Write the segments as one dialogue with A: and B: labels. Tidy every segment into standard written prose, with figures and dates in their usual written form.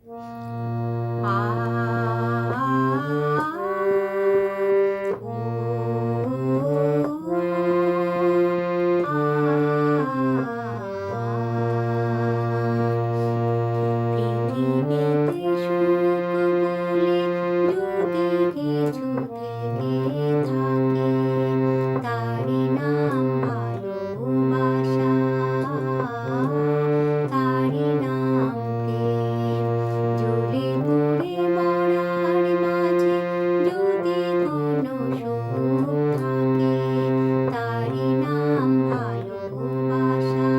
A: পৃথিবীতে সুখ বলে যদি কিছু থেকে থাকে, তারি নাম ভালোবাসা, তারি নাম প্রেম। জ্বলে পুড়ে মরার মাঝে যদি কোনো সুখ থাকে, তারি নাম ভালোবাসা,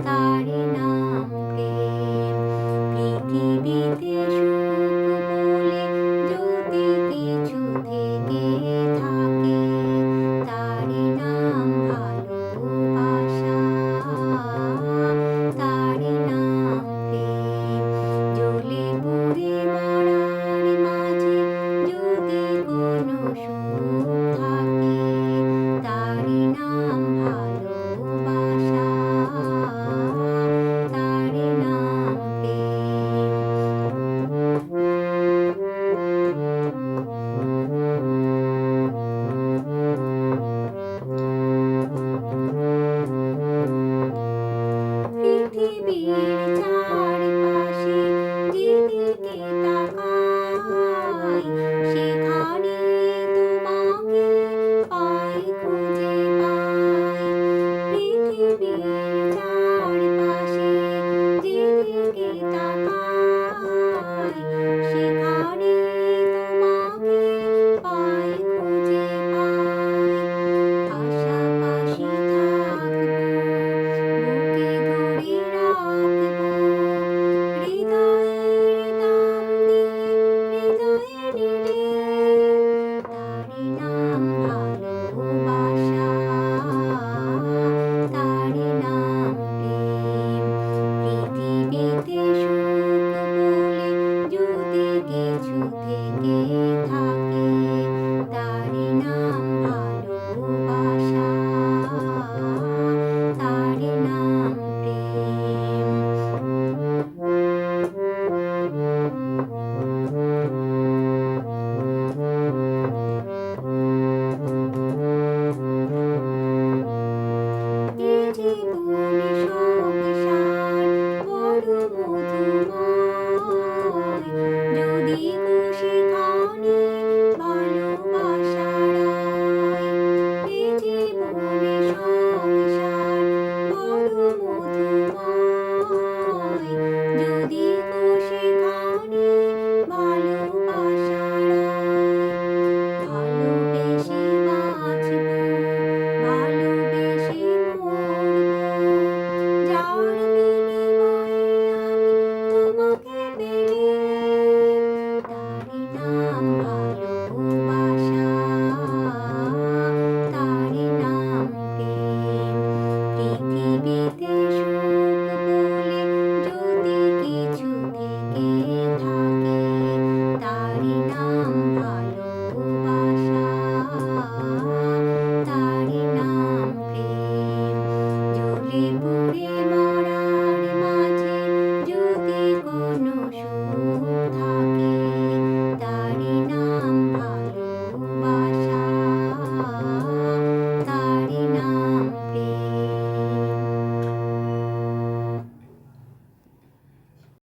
A: তারি নাম প্রেম। পৃথিবীতে সুখ বলে যদি কিছু থেকে থাকে, তারি নাম ভালোবাসা, তারি নাম প্রেম। জ্বলে পুড়ে মরার মাঝে যদি কোনো সুখ থাকে, তারি নাম ভালোবাসা, তারি নাম প্রেম। পৃথিবীর